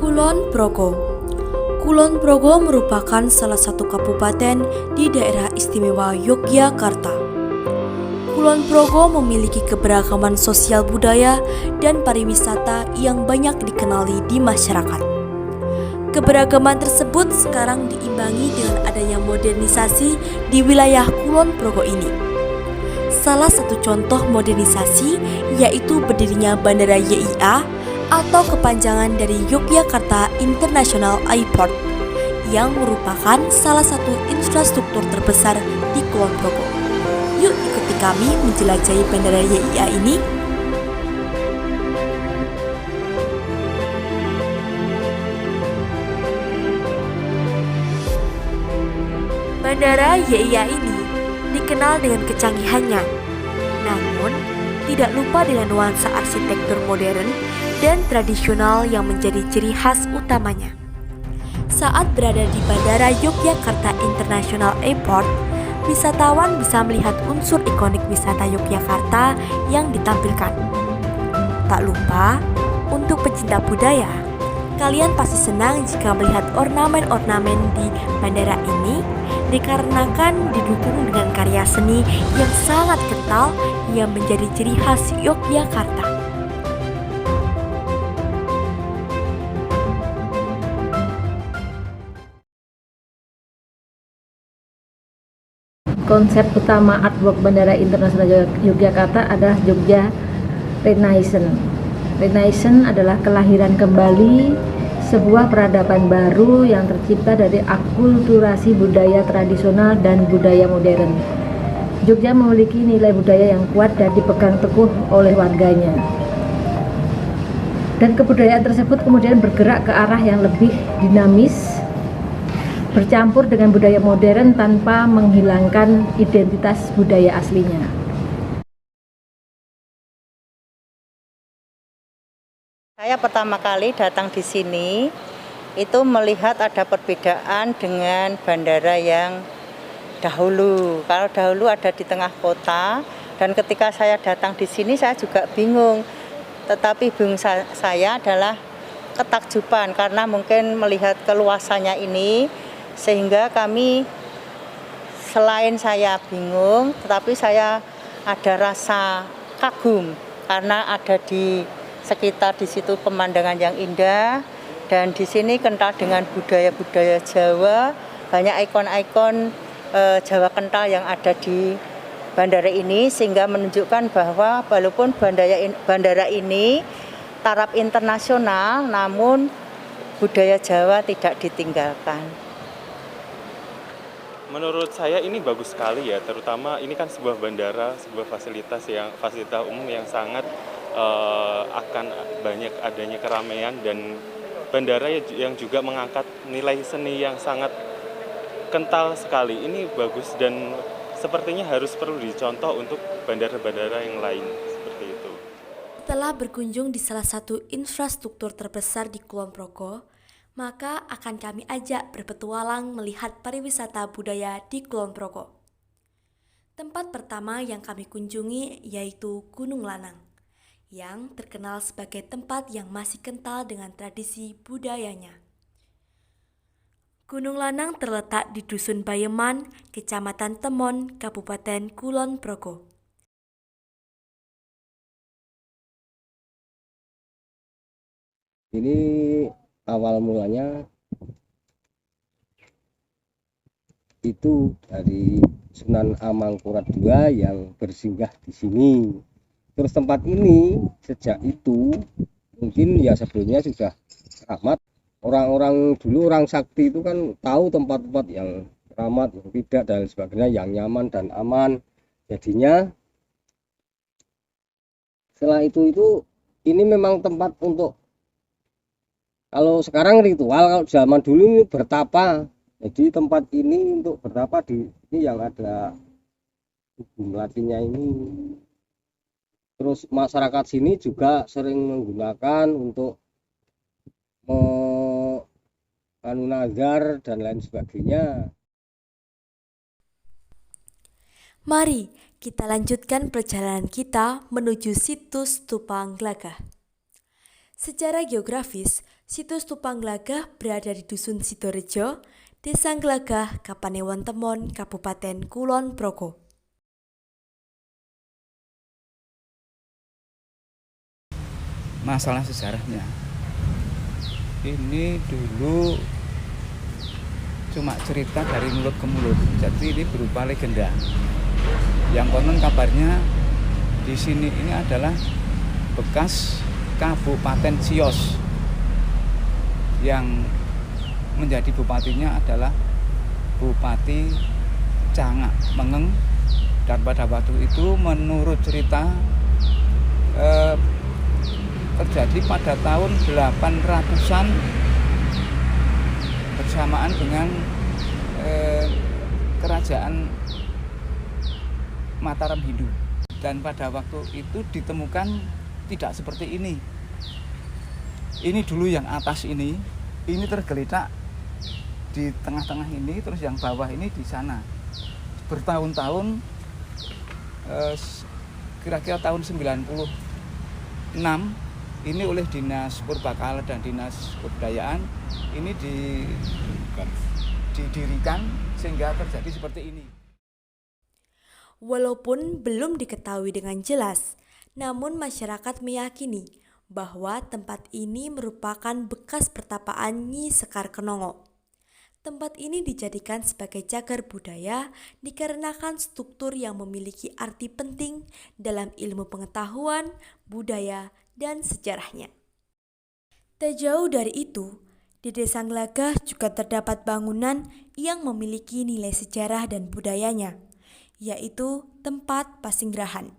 Kulon Progo. Kulon Progo merupakan salah satu kabupaten di daerah istimewa Yogyakarta. Kulon Progo memiliki keberagaman sosial budaya dan pariwisata yang banyak dikenali di masyarakat. Keberagaman tersebut sekarang diimbangi dengan adanya modernisasi di wilayah Kulon Progo ini. Salah satu contoh modernisasi yaitu berdirinya Bandara YIA atau kepanjangan dari Yogyakarta International Airport yang merupakan salah satu infrastruktur terbesar di Kulon Progo. Yuk ikuti kami menjelajahi Bandara YIA ini. Bandara YIA ini dikenal dengan kecanggihannya, namun tidak lupa dengan nuansa arsitektur modern dan tradisional yang menjadi ciri khas utamanya. Saat berada di Bandara Yogyakarta International Airport, wisatawan bisa melihat unsur ikonik wisata Yogyakarta yang ditampilkan. Tak lupa, untuk pecinta budaya, kalian pasti senang jika melihat ornamen-ornamen di bandara ini dikarenakan didukung dengan karya seni yang sangat kental yang menjadi ciri khas Yogyakarta. Konsep utama artwork Bandara Internasional Yogyakarta adalah Jogja Renaissance. Renaissance adalah kelahiran kembali sebuah peradaban baru yang tercipta dari akulturasi budaya tradisional dan budaya modern. Jogja memiliki nilai budaya yang kuat dan dipegang teguh oleh warganya. Dan kebudayaan tersebut kemudian bergerak ke arah yang lebih dinamis, bercampur dengan budaya modern tanpa menghilangkan identitas budaya aslinya. Saya pertama kali datang di sini itu melihat ada perbedaan dengan bandara yang dahulu. Kalau dahulu ada di tengah kota, dan ketika saya datang di sini saya juga bingung. Tetapi bingung saya adalah ketakjuban karena mungkin melihat keluasannya ini, sehingga kami selain saya bingung, tetapi saya ada rasa kagum karena ada di sekitar di situ pemandangan yang indah, dan di sini kental dengan budaya-budaya Jawa, banyak ikon-ikon Jawa kental yang ada di bandara ini, sehingga menunjukkan bahwa walaupun bandara ini taraf internasional, namun budaya Jawa tidak ditinggalkan. Menurut saya ini bagus sekali ya, terutama ini kan sebuah bandara, sebuah fasilitas umum yang sangat akan banyak adanya keramaian, dan bandara yang juga mengangkat nilai seni yang sangat kental sekali. Ini bagus dan sepertinya harus perlu dicontoh untuk bandara-bandara yang lain seperti itu. Setelah berkunjung di salah satu infrastruktur terbesar di Kulon Progo, maka akan kami ajak berpetualang melihat pariwisata budaya di Kulon Progo. Tempat pertama yang kami kunjungi yaitu Gunung Lanang, yang terkenal sebagai tempat yang masih kental dengan tradisi budayanya. Gunung Lanang terletak di Dusun Bayeman, Kecamatan Temon, Kabupaten Kulon Progo. Ini awal mulanya itu dari Sunan Amangkurat II yang bersinggah di sini. Terus tempat ini sejak itu mungkin ya sebelumnya sudah keramat. Orang-orang dulu, orang sakti itu kan tahu tempat-tempat yang keramat, yang tidak dan sebagainya, yang nyaman dan aman. Jadinya setelah itu ini memang tempat untuk, kalau sekarang ritual, kalau zaman dulu ini bertapa. Jadi tempat ini untuk bertapa di ini yang ada tugu melatinya ini. Terus masyarakat sini juga sering menggunakan untuk nazar dan lain sebagainya. Mari kita lanjutkan perjalanan kita menuju situs Tupang Glagah. Secara geografis, Situs Tupang Glagah berada di Dusun Sidorejo, Desa Glagah, Kapanewon Temon, Kabupaten Kulon Progo. Masalah sejarahnya, ini dulu cuma cerita dari mulut ke mulut, jadi ini berupa legenda. Yang konon kabarnya di sini ini adalah bekas Kabupaten Sios, yang menjadi bupatinya adalah Bupati Cangak Mengeng, dan pada waktu itu menurut cerita terjadi pada tahun 800-an bersamaan dengan kerajaan Mataram Hindu, dan pada waktu itu ditemukan tidak seperti ini. Ini dulu yang atas ini tergeletak di tengah-tengah ini, terus yang bawah ini di sana. Bertahun-tahun, kira-kira tahun 96, ini oleh Dinas Purbakala dan Dinas Kebudayaan ini didirikan sehingga terjadi seperti ini. Walaupun belum diketahui dengan jelas, namun masyarakat meyakini bahwa tempat ini merupakan bekas pertapaan Nyi Sekar Kenongo. Tempat ini dijadikan sebagai cagar budaya dikarenakan struktur yang memiliki arti penting dalam ilmu pengetahuan, budaya, dan sejarahnya. Tak jauh dari itu, di Desa Glagah juga terdapat bangunan yang memiliki nilai sejarah dan budayanya, yaitu tempat Pasinggerahan.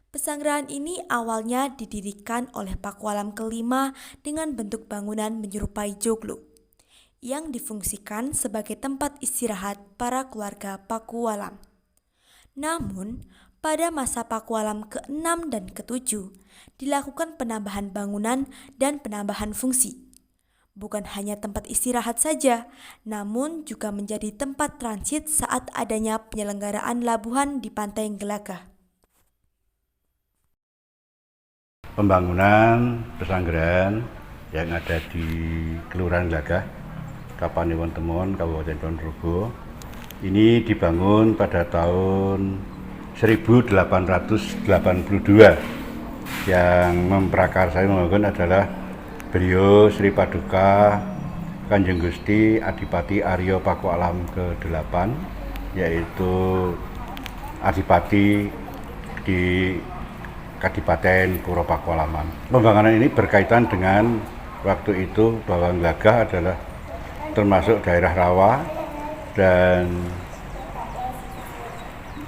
Pesanggerahan ini awalnya didirikan oleh Pakualam kelima dengan bentuk bangunan menyerupai joglo, yang difungsikan sebagai tempat istirahat para keluarga Pakualam. Namun, pada masa Pakualam ke-6 dan ke-7, dilakukan penambahan bangunan dan penambahan fungsi. Bukan hanya tempat istirahat saja, namun juga menjadi tempat transit saat adanya penyelenggaraan labuhan di Pantai Glagah. Pembangunan pesanggerahan yang ada di Kelurahan Glagah, Kapanewon Temon, Kabupaten Kulon Progo, ini dibangun pada tahun 1882. Yang memprakarsai membangun adalah beliau Sri Paduka Kanjeng Gusti Adipati Aryo Pakualam ke-8, yaitu Adipati di Kadipaten Puro Pakualaman. Pembangunan ini berkaitan dengan waktu itu bahwa Glagah adalah termasuk daerah rawa dan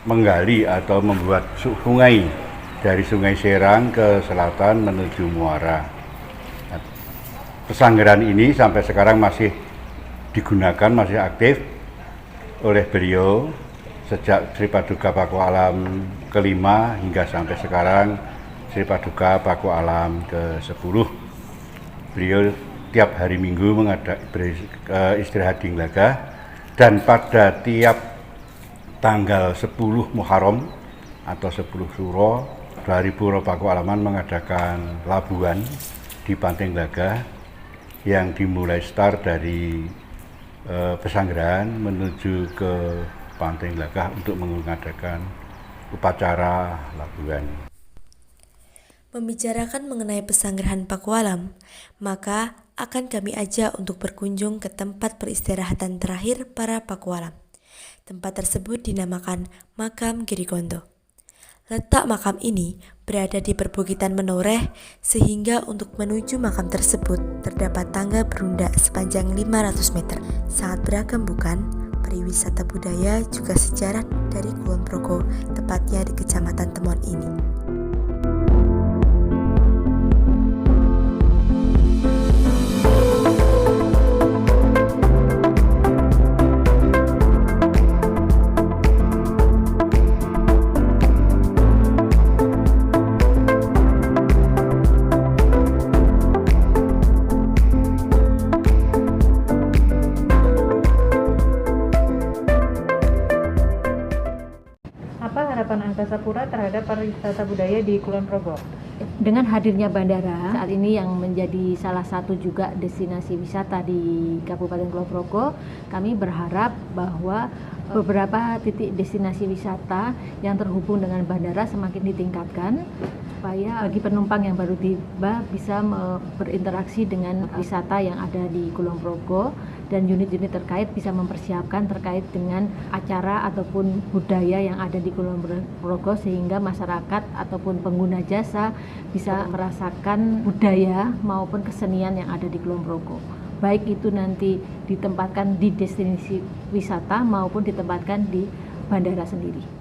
menggali atau membuat sungai dari Sungai Serang ke selatan menuju Muara. Pesanggerahan ini sampai sekarang masih digunakan, masih aktif oleh beliau sejak Sri Paduka Pakualam ke-5 hingga sampai sekarang Sri Paduka Pakualam ke-10. Beliau tiap hari Minggu beristirahat di Glagah, dan pada tiap tanggal 10 Muharram atau 10 Suro dari Puro Pakualaman mengadakan labuhan di Pantai Glagah yang dimulai start dari Pesanggerahan menuju ke Pantai Glagah untuk mengadakan upacara labuhan. Membicarakan mengenai Pesanggerahan Pakualam, maka akan kami ajak untuk berkunjung ke tempat peristirahatan terakhir para Pakualam. Tempat tersebut dinamakan Makam Girigondo. Letak makam ini berada di perbukitan menoreh, sehingga untuk menuju makam tersebut terdapat tangga berundak sepanjang 500 meter. Sangat beragam bukan? Pariwisata budaya juga sejarah dari Kulon Progo, tepatnya di Kecamatan Temon ini. Apa harapan Angkasa Pura terhadap terhadap pariwisata budaya di Kulon Progo? Dengan hadirnya bandara saat ini yang menjadi salah satu juga destinasi wisata di Kabupaten Kulon Progo, kami berharap bahwa beberapa titik destinasi wisata yang terhubung dengan bandara semakin ditingkatkan supaya bagi penumpang yang baru tiba bisa berinteraksi dengan wisata yang ada di Kulon Progo, dan unit-unit terkait bisa mempersiapkan terkait dengan acara ataupun budaya yang ada di Kulon Progo sehingga masyarakat ataupun pengguna jasa bisa merasakan budaya maupun kesenian yang ada di Kulon Progo. Baik itu nanti ditempatkan di destinasi wisata maupun ditempatkan di bandara sendiri.